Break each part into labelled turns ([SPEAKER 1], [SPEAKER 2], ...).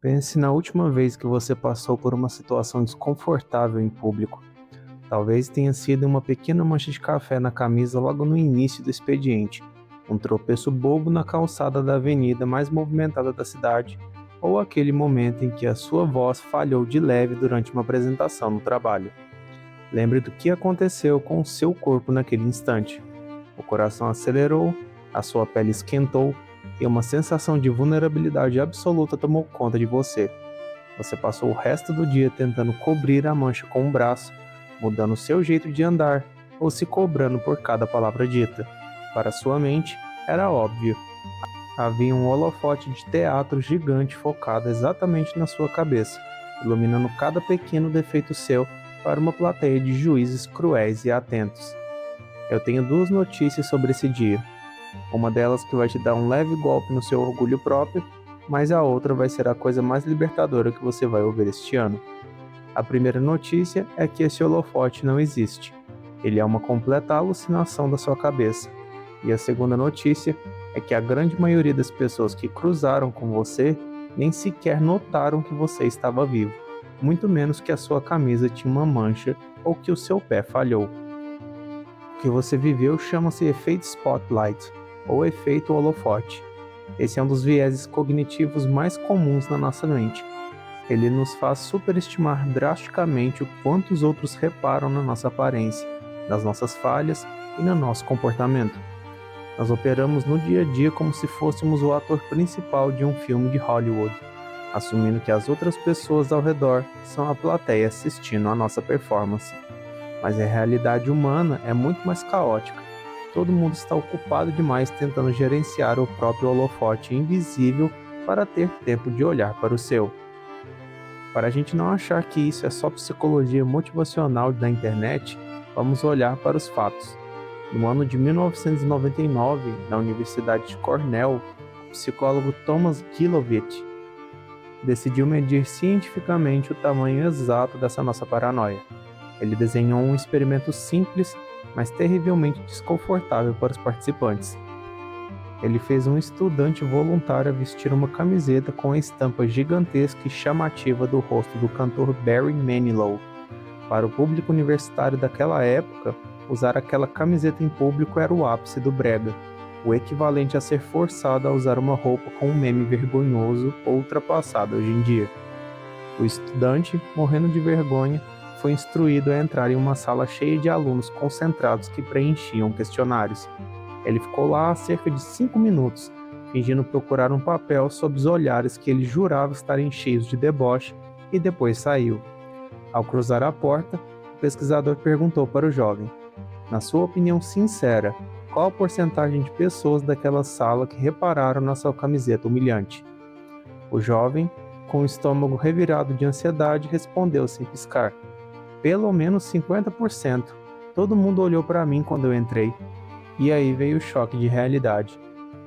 [SPEAKER 1] Pense na última vez que você passou por uma situação desconfortável em público. Talvez tenha sido uma pequena mancha de café na camisa logo no início do expediente, um tropeço bobo na calçada da avenida mais movimentada da cidade, ou aquele momento em que a sua voz falhou de leve durante uma apresentação no trabalho. Lembre do que aconteceu com o seu corpo naquele instante. O coração acelerou, a sua pele esquentou e uma sensação de vulnerabilidade absoluta tomou conta de você. Você passou o resto do dia tentando cobrir a mancha com o braço, mudando seu jeito de andar ou se cobrando por cada palavra dita. Para sua mente, era óbvio. Havia um holofote de teatro gigante focado exatamente na sua cabeça, iluminando cada pequeno defeito seu para uma plateia de juízes cruéis e atentos. Eu tenho duas notícias sobre esse dia. Uma delas que vai te dar um leve golpe no seu orgulho próprio, mas a outra vai ser a coisa mais libertadora que você vai ouvir este ano. A primeira notícia é que esse holofote não existe. Ele é uma completa alucinação da sua cabeça. E a segunda notícia é que a grande maioria das pessoas que cruzaram com você nem sequer notaram que você estava vivo, muito menos que a sua camisa tinha uma mancha ou que o seu pé falhou. O que você viveu chama-se efeito spotlight, ou efeito holofote. Esse é um dos vieses cognitivos mais comuns na nossa mente. Ele nos faz superestimar drasticamente o quanto os outros reparam na nossa aparência, nas nossas falhas e no nosso comportamento. Nós operamos no dia a dia como se fôssemos o ator principal de um filme de Hollywood, assumindo que as outras pessoas ao redor são a plateia assistindo à nossa performance. Mas a realidade humana é muito mais caótica. Todo mundo está ocupado demais tentando gerenciar o próprio holofote invisível para ter tempo de olhar para o seu. Para a gente não achar que isso é só psicologia motivacional da internet, vamos olhar para os fatos. No ano de 1999, na Universidade de Cornell, o psicólogo Thomas Gilovich decidiu medir cientificamente o tamanho exato dessa nossa paranoia. Ele desenhou um experimento simples, mas terrivelmente desconfortável para os participantes. Ele fez um estudante voluntário vestir uma camiseta com a estampa gigantesca e chamativa do rosto do cantor Barry Manilow. Para o público universitário daquela época, usar aquela camiseta em público era o ápice do brega, o equivalente a ser forçado a usar uma roupa com um meme vergonhoso ou ultrapassado hoje em dia. O estudante, morrendo de vergonha, foi instruído a entrar em uma sala cheia de alunos concentrados que preenchiam questionários. Ele ficou lá há cerca de 5 minutos, fingindo procurar um papel sob os olhares que ele jurava estarem cheios de deboche, e depois saiu. Ao cruzar a porta, o pesquisador perguntou para o jovem: na sua opinião sincera, qual a porcentagem de pessoas daquela sala que repararam na sua camiseta humilhante? O jovem, com o estômago revirado de ansiedade, respondeu sem piscar: pelo menos 50%. Todo mundo olhou para mim quando eu entrei. E aí veio o choque de realidade.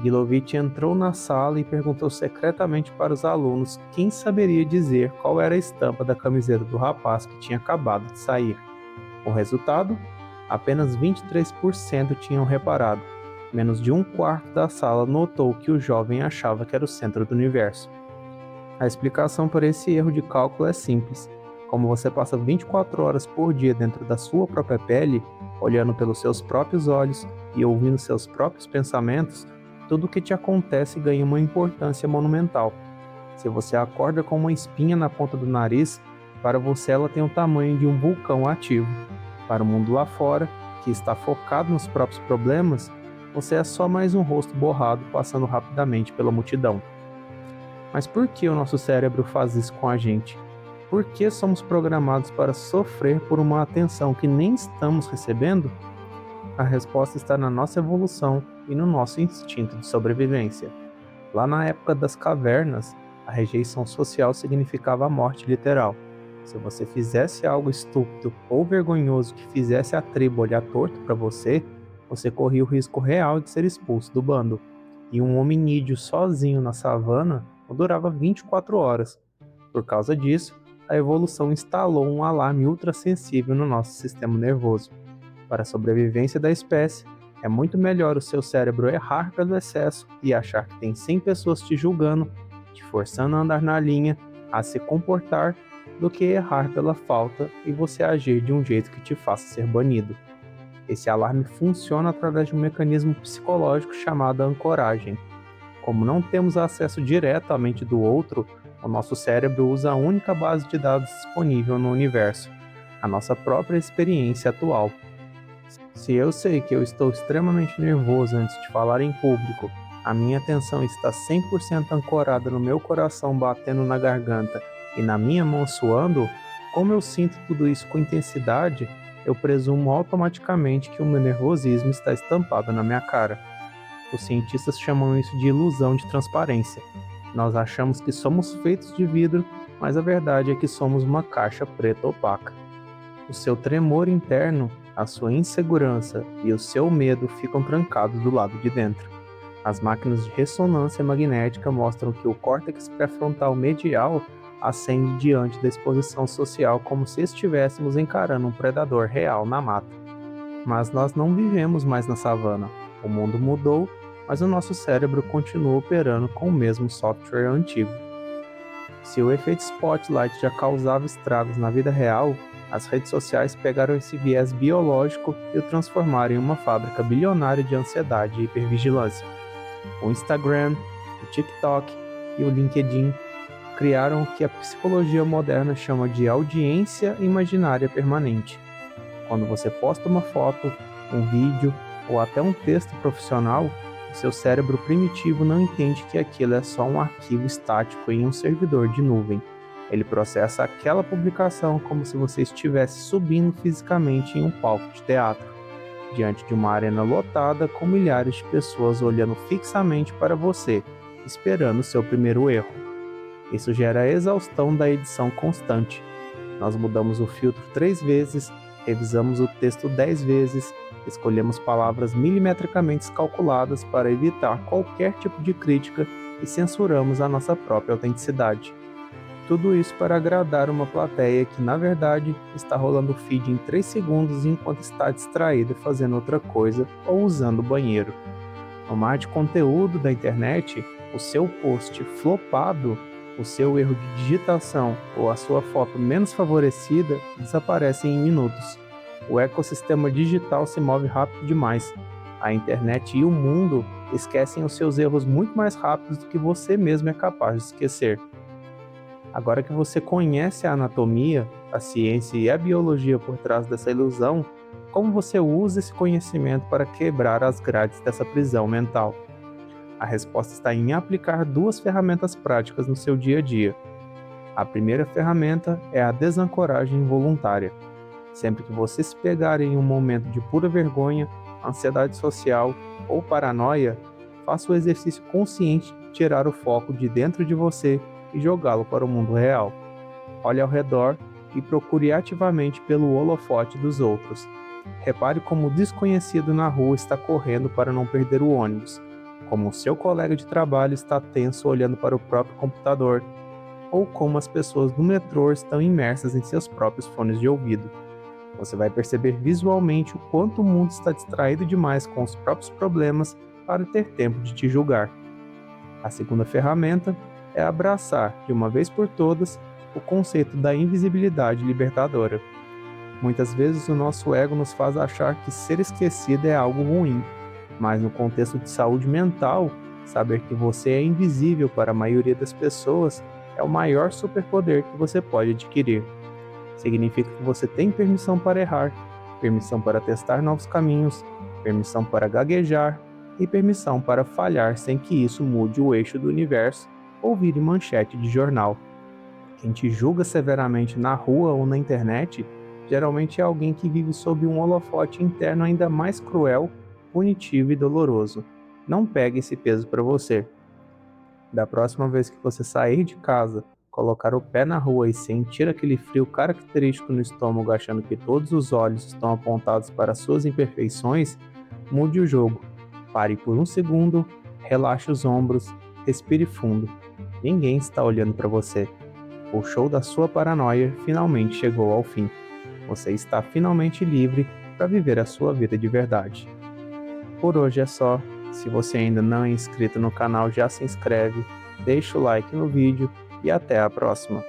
[SPEAKER 1] Gilovich entrou na sala e perguntou secretamente para os alunos quem saberia dizer qual era a estampa da camiseta do rapaz que tinha acabado de sair. O resultado? Apenas 23% tinham reparado. Menos de um quarto da sala notou que o jovem achava que era o centro do universo. A explicação para esse erro de cálculo é simples. Como você passa 24 horas por dia dentro da sua própria pele, olhando pelos seus próprios olhos e ouvindo seus próprios pensamentos, tudo o que te acontece ganha uma importância monumental. Se você acorda com uma espinha na ponta do nariz, para você ela tem o tamanho de um vulcão ativo. Para o mundo lá fora, que está focado nos próprios problemas, você é só mais um rosto borrado passando rapidamente pela multidão. Mas por que o nosso cérebro faz isso com a gente? Por que somos programados para sofrer por uma atenção que nem estamos recebendo? A resposta está na nossa evolução e no nosso instinto de sobrevivência. Lá na época das cavernas, a rejeição social significava a morte literal. Se você fizesse algo estúpido ou vergonhoso que fizesse a tribo olhar torto para você, você corria o risco real de ser expulso do bando. E um hominídeo sozinho na savana não durava 24 horas. Por causa disso, a evolução instalou um alarme ultrassensível no nosso sistema nervoso. Para a sobrevivência da espécie, é muito melhor o seu cérebro errar pelo excesso e achar que tem 100 pessoas te julgando te forçando a andar na linha, a se comportar, do que errar pela falta e você agir de um jeito que te faça ser banido. Esse alarme funciona através de um mecanismo psicológico chamado ancoragem. Como não temos acesso direto à mente do outro, o nosso cérebro usa a única base de dados disponível no universo, a nossa própria experiência atual. Se eu sei que eu estou extremamente nervoso antes de falar em público, a minha atenção está 100% ancorada no meu coração batendo na garganta e na minha mão suando, como eu sinto tudo isso com intensidade, eu presumo automaticamente que o meu nervosismo está estampado na minha cara. Os cientistas chamam isso de ilusão de transparência. Nós achamos que somos feitos de vidro, mas a verdade é que somos uma caixa preta opaca. O seu tremor interno, a sua insegurança e o seu medo ficam trancados do lado de dentro. As máquinas de ressonância magnética mostram que o córtex pré-frontal medial acende diante da exposição social como se estivéssemos encarando um predador real na mata. Mas nós não vivemos mais na savana. O mundo mudou, mas o nosso cérebro continua operando com o mesmo software antigo. Se o efeito Spotlight já causava estragos na vida real, as redes sociais pegaram esse viés biológico e o transformaram em uma fábrica bilionária de ansiedade e hipervigilância. O Instagram, o TikTok e o LinkedIn criaram o que a psicologia moderna chama de audiência imaginária permanente. Quando você posta uma foto, um vídeo ou até um texto profissional, o seu cérebro primitivo não entende que aquilo é só um arquivo estático em um servidor de nuvem. Ele processa aquela publicação como se você estivesse subindo fisicamente em um palco de teatro, diante de uma arena lotada com milhares de pessoas olhando fixamente para você, esperando o seu primeiro erro. Isso gera a exaustão da edição constante. Nós mudamos o filtro 3 vezes, revisamos o texto 10 vezes, escolhemos palavras milimetricamente calculadas para evitar qualquer tipo de crítica e censuramos a nossa própria autenticidade. Tudo isso para agradar uma plateia que, na verdade, está rolando o feed em 3 segundos enquanto está distraída fazendo outra coisa ou usando o banheiro. No mar de conteúdo da internet, o seu post flopado, o seu erro de digitação ou a sua foto menos favorecida desaparecem em minutos. O ecossistema digital se move rápido demais. A internet e o mundo esquecem os seus erros muito mais rápidos do que você mesmo é capaz de esquecer. Agora que você conhece a anatomia, a ciência e a biologia por trás dessa ilusão, como você usa esse conhecimento para quebrar as grades dessa prisão mental? A resposta está em aplicar 2 ferramentas práticas no seu dia a dia. A primeira ferramenta é a desancoragem voluntária. Sempre que você se pegar em um momento de pura vergonha, ansiedade social ou paranoia, faça o exercício consciente de tirar o foco de dentro de você e jogá-lo para o mundo real. Olhe ao redor e procure ativamente pelo holofote dos outros. Repare como o desconhecido na rua está correndo para não perder o ônibus, como o seu colega de trabalho está tenso olhando para o próprio computador, ou como as pessoas do metrô estão imersas em seus próprios fones de ouvido. Você vai perceber visualmente o quanto o mundo está distraído demais com os próprios problemas para ter tempo de te julgar. A segunda ferramenta é abraçar, de uma vez por todas, o conceito da invisibilidade libertadora. Muitas vezes o nosso ego nos faz achar que ser esquecido é algo ruim, mas no contexto de saúde mental, saber que você é invisível para a maioria das pessoas é o maior superpoder que você pode adquirir. Significa que você tem permissão para errar, permissão para testar novos caminhos, permissão para gaguejar e permissão para falhar sem que isso mude o eixo do universo ou vire manchete de jornal. Quem te julga severamente na rua ou na internet, geralmente é alguém que vive sob um holofote interno ainda mais cruel, punitivo e doloroso. Não pegue esse peso para você. Da próxima vez que você sair de casa, colocar o pé na rua e sentir aquele frio característico no estômago achando que todos os olhos estão apontados para suas imperfeições, mude o jogo. Pare por um segundo, relaxe os ombros, respire fundo. Ninguém está olhando para você. O show da sua paranoia finalmente chegou ao fim. Você está finalmente livre para viver a sua vida de verdade. Por hoje é só. Se você ainda não é inscrito no canal, já se inscreve, deixa o like no vídeo e até a próxima.